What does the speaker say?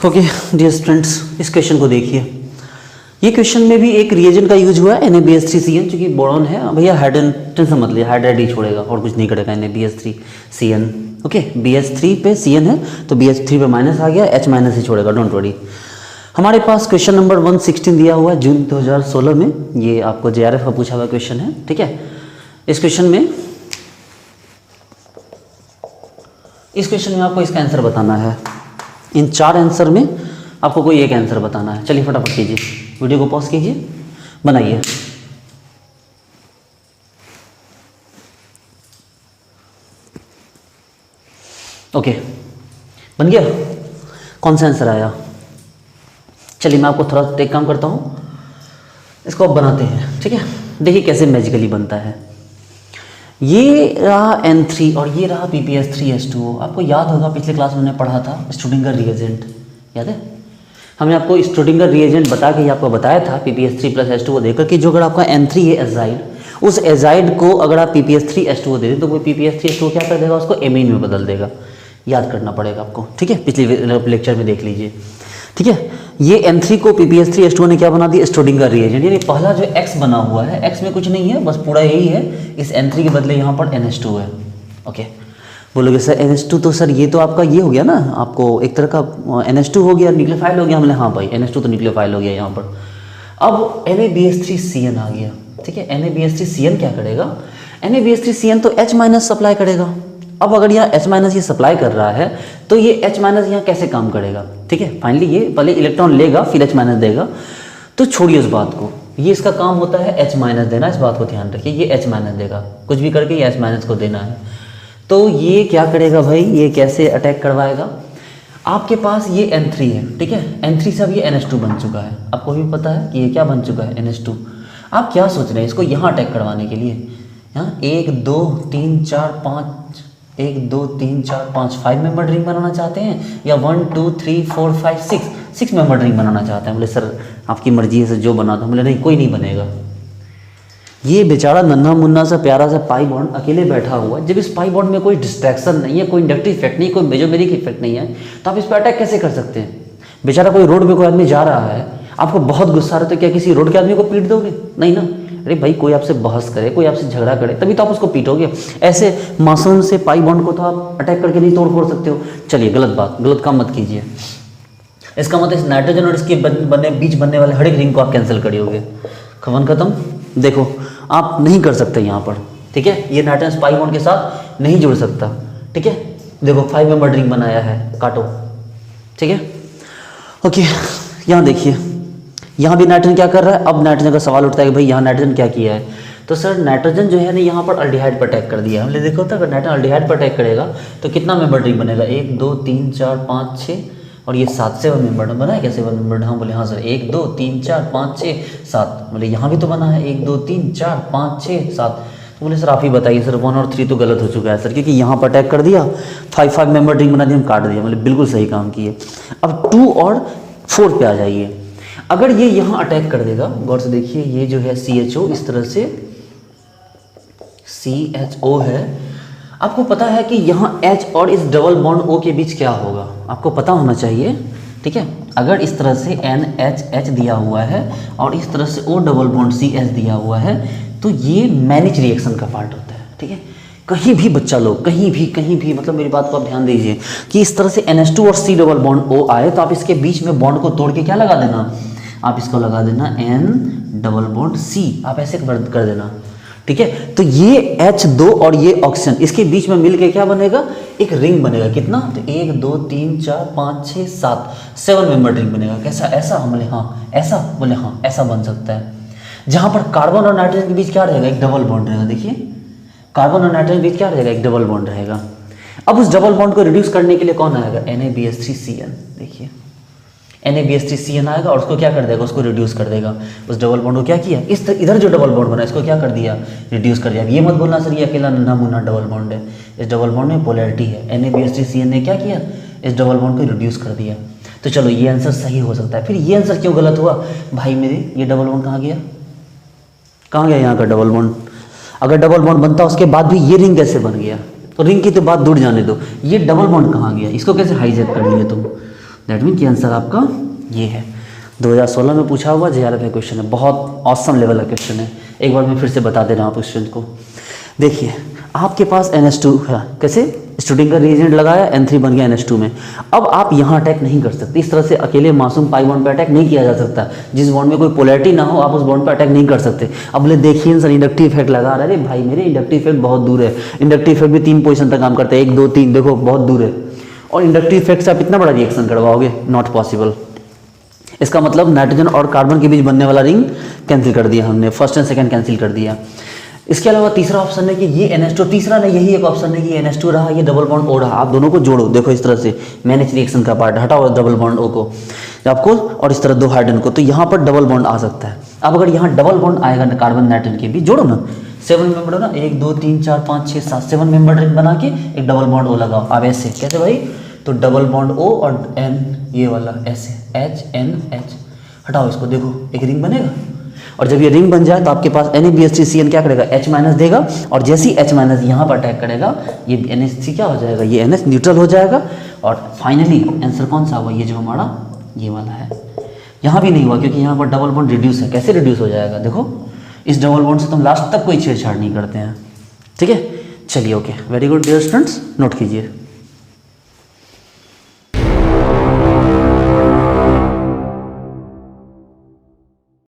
Okay dear students, इस question को देखिए। ये क्वेश्चन में भी एक रिएजेंट का यूज हुआ है NaBH3Cn, जो कि बोरॉन है। भैया हाइड्रोजन समझ लिया, हाइड्राइड ही छोड़ेगा और कुछ नहीं करेगा NaBH3Cn। ओके, BH3 पे Cn है तो BH3 पे माइनस आ गया, H माइनस ही छोड़ेगा, डोंट वरी। हमारे पास क्वेश्चन नंबर 116 दिया हुआ है जून 2016 में। ये आपको JRF का पूछा हुआ क्वेश्चन है, ठीक है। इस क्वेश्चन में आपको इसका आंसर बताना है। इन 4 आंसर में आपको कोई एक आंसर बताना है। चलिए फटाफट कीजिए, वीडियो को पॉज कीजिए, बनाइए। ओके, बन गया? कौन सा आंसर आया? चलिए मैं आपको थोड़ा एक काम करता हूँ, इसको अब बनाते हैं, ठीक है। देखिए कैसे मैजिकली बनता है। ये रहा N3 और ये रहा PPS3H2O। आपको याद होगा पिछले क्लास में हमने पढ़ा था स्ट्रोडिंगर रिएजेंट, याद है? हमने आपको स्ट्रोडिंगर रिएजेंट बता के आपको बताया था PPS3 प्लस H2O देकर कि जो अगर आपका N3 है एजाइड, उस एजाइड को अगर आप PPS3H2O दे दें तो वो PPS3H2O क्या कर देगा, उसको एमीन में बदल देगा। याद करना पड़ेगा आपको, ठीक है। पिछले लेक्चर में देख लीजिए, ठीक है। ये N3 को PPS3H2O ने क्या बना दिया, स्ट्रोडिंगर रिएजेंट। यानी पहला जो X बना हुआ है, X में कुछ नहीं है, बस पूरा यही है। इस N3 के बदले यहाँ पर NH2 है। ओके, बोलोगे सर NH2 तो सर ये तो आपका ये हो गया ना, आपको एक तरह का NH2 हो गया, न्यूक्लियोफाइल हो गया। हमने हाँ भाई NH2 तो न्यूक्लियोफाइल हो गया यहाँ पर। अब NaBH3Cn आ गया, ठीक है। NaBH3Cn क्या करेगा, NaBH3Cn तो H माइनस सप्लाई करेगा। अब अगर यहाँ H माइनस ये सप्लाई कर रहा है तो ये H माइनस यहाँ कैसे काम करेगा, ठीक है। फाइनली ये पहले इलेक्ट्रॉन लेगा फिर H माइनस देगा, तो छोड़िए उस बात को। ये इसका काम होता है H माइनस देना, इस बात को ध्यान रखिए। ये H माइनस देगा, कुछ भी करके ये H माइनस को देना है। तो ये क्या करेगा भाई, ये कैसे अटैक करवाएगा। आपके पास ये N3 है, ठीक है। N3 से अब ये NH2 बन चुका है। आपको भी पता है कि ये क्या बन चुका है, NH2। आप क्या सोच रहे हैं इसको यहाँ अटैक करवाने के लिए? यहाँ 1 2 3 4 5 1 2 3 4 5 5 मेंबर रिंग बनाना चाहते हैं, या 1 2 3 4 5 6 मेंबर रिंग बनाना चाहते हैं। बोले सर आपकी मर्जी है, सर जो बना दो। बोले नहीं, कोई नहीं बनेगा। ये बेचारा नन्हा मुन्ना सा प्यारा सा पाई बॉन्ड अकेले बैठा हुआ है। जब इस पाई बॉन्ड में कोई डिस्ट्रैक्शन नहीं है, कोई इंडक्टिव इफेक्ट नहीं, कोई मेजोमेरिक इफेक्ट नहीं है, तो आप इस पर अटैक कैसे कर सकते हैं? बेचारा कोई रोड पे कोई आदमी जा रहा है, आपको बहुत गुस्सा आ रहा है, तो क्या किसी रोड के आदमी को पीट दोगे? नहीं ना। अरे भाई कोई आपसे बहस करे, कोई आपसे झगड़ा करे, तभी तो आप उसको पीटोगे। ऐसे मासूम से पाई बॉन्ड को तो आप अटैक करके नहीं तोड़ फोड़ सकते हो। चलिए गलत बात, गलत काम मत कीजिए। इसका मतलब इस नाइट्रोजन और इसके बीच बनने वाले हर एक रिंग को आप कैंसिल करिए। खत्म। देखो आप नहीं कर सकते यहाँ पर, ठीक है। ये नाइट्रोजन पाई बॉन्ड के साथ नहीं जुड़ सकता, ठीक है। देखो 5 मेंबर रिंग बनाया है, काटो, ठीक है। ओके, यहाँ देखिए, यहाँ भी नाइट्रोजन क्या कर रहा है। अब नाइट्रोजन का सवाल उठता है कि भाई यहाँ नाइट्रोजन क्या किया है। तो सर नाइट्रोजन जो है ना यहाँ पर अल्डिहाइड पर अटैक कर दिया। हमने देखा होता है अगर नाइट्रोजन अल्डिहाइड पर अटैक करेगा तो कितना मेंबर रिंग बनेगा, 1 2 3 4 5 6 और ये 7 7 मेंबर बना है क्या? 7 मेंबर। हाँ बोले हाँ सर, 1 2 3 4 5 6 7। बोले यहाँ भी तो बना है 1 2 3 4 5 6 7। तो बोले सर आप ही बताइए सर, 1 और 3 तो गलत हो चुका है सर, क्योंकि यहाँ पर अटैक कर दिया, 5 मेंबर रिंग बना दिया, हम काट दिया। बोले बिल्कुल सही काम किए। अब 2 और 4 पे आ जाइए। अगर ये यहाँ अटैक कर देगा, गौर से देखिए, ये जो है CHO इस तरह से CHO है। आपको पता है कि यहाँ H और इस डबल बॉन्ड O के बीच क्या होगा, आपको पता होना चाहिए, ठीक है। अगर इस तरह से NHH दिया हुआ है और इस तरह से O डबल बॉन्ड CH दिया हुआ है, तो ये मैनिच रिएक्शन का पार्ट होता है, ठीक है। कहीं भी बच्चा लोग कहीं भी मतलब मेरी बात को आप ध्यान दीजिए कि इस तरह से NH2 और C डबल बॉन्ड O आए तो आप इसके बीच में बॉन्ड को तोड़ के क्या लगा देना, आप इसको लगा देना N डबल बॉन्ड C, आप ऐसे कर देना, ठीक है। तो ये H2 और ये ऑक्सीजन इसके बीच में मिलके क्या बनेगा, एक रिंग बनेगा। कितना? तो 1 2 3 4 5 6 7 मेंबर रिंग बनेगा। कैसा? ऐसा? हम बोले हाँ ऐसा। बोले हाँ ऐसा बन सकता है। जहां पर कार्बन और नाइट्रोजन के बीच क्या रहेगा, एक डबल बॉन्ड रहेगा। देखिए कार्बन और नाइट्रोजन के बीच क्या रहेगा, एक डबल बॉन्ड रहेगा। अब उस डबल बॉन्ड को रिड्यूस करने के लिए कौन आएगा, NaBH3Cn। देखिए NaBH3Cn आएगा और उसको क्या कर देगा, उसको रिड्यूस कर देगा। उस डबल बॉन्ड को क्या किया, इस इधर जो डबल बॉन्ड बना इसको क्या कर दिया, रिड्यूस कर दिया। ये मत बोलना सर ये अकेला नन्हा मुन्ना डबल बॉन्ड है, इस डबल बॉन्ड में पोलैरिटी है। NaBH3Cn ने क्या किया, इस डबल बॉन्ड को रिड्यूस कर दिया। तो चलो ये आंसर सही हो सकता है। फिर ये आंसर क्यों गलत हुआ भाई मेरे, ये डबल बॉन्ड कहाँ गया, कहाँ गया यहाँ का डबल बॉन्ड? अगर डबल बॉन्ड बनता उसके बाद भी ये रिंग कैसे बन गया? तो रिंग की तो बात दूर जाने दो, ये डबल बॉन्ड कहाँ गया, इसको कैसे हाईजैक कर लिए तुम? दैट मीन कि आंसर आपका ये है। 2016 में पूछा हुआ JRF का क्वेश्चन है, बहुत ऑसम लेवल का क्वेश्चन है। एक बार मैं फिर से बता दे रहा हूँ आप क्वेश्चन को। देखिए आपके पास NH2 है, कैसे स्टूडिंग का रिएजेंट लगाया, N3 बन गया NH2 में। अब आप यहाँ अटैक नहीं कर सकते, इस तरह से अकेले मासूम पाई बॉन्ड पे अटैक नहीं किया जा सकता। जिस बॉन्ड में कोई पोलैरिटी ना हो आप उस बॉन्ड पे अटैक नहीं कर सकते। अब बोले देखिए सर इंडक्टिव इफेक्ट लगा रहा है, अरे भाई मेरे इंडक्टिव इफेक्ट बहुत दूर है। इंडक्टिव इफेक्ट भी 3 पोजीशन तक काम करता है, 1 2 3, देखो बहुत दूर है। और इंडक्टिव इफेक्ट से आप इतना बड़ा रिएक्शन करवाओगे, नॉट पॉसिबल। इसका मतलब नाइट्रोजन और कार्बन के बीच बनने वाला रिंग कैंसिल कर दिया हमने, फर्स्ट एंड सेकंड कैंसिल कर दिया। इसके अलावा तीसरा ऑप्शन है कि ये NH2, तीसरा नहीं यही एक ऑप्शन है कि ये NH2 रहा, ये डबल बॉन्ड O रहा। आप दोनों को जोड़ो, देखो इस तरह से मैनेज रिएक्शन का पार्ट हटाओ डबल बॉन्ड O को आपको, और इस तरह 2 हाइड्रोजन को, तो यहाँ पर डबल बॉन्ड आ सकता है। अब अगर यहाँ डबल बॉन्ड आएगा कार्बन नाइट्रोजन के बीच, जोड़ो ना 7 मेंबर हो ना, 1 2 3 4 5 6 7 7 मेंबर रिंग बना के एक डबल बॉन्ड O लगाओ। अब ऐसे कैसे भाई, तो डबल बॉन्ड O और N ये वाला ऐसे HNH, हटाओ इसको, देखो एक रिंग बनेगा। और जब ये रिंग बन जाए तो आपके पास NaBH3Cn क्या करेगा, H- देगा, और जैसे ही H- यहाँ पर अटैक करेगा ये NH3 क्या हो जाएगा, ये NH न्यूट्रल हो जाएगा। और फाइनली आंसर कौन सा हुआ, ये जो हमारा ये वाला है। यहाँ भी नहीं हुआ क्योंकि यहाँ पर डबल बॉन्ड रिड्यूस है। कैसे रिड्यूस हो जाएगा, देखो इस डबल बॉन्ड से तुम लास्ट तक कोई छेड़छाड़ नहीं करते हैं। ठीक है, चलिए okay, very good dear students, note कीजिए।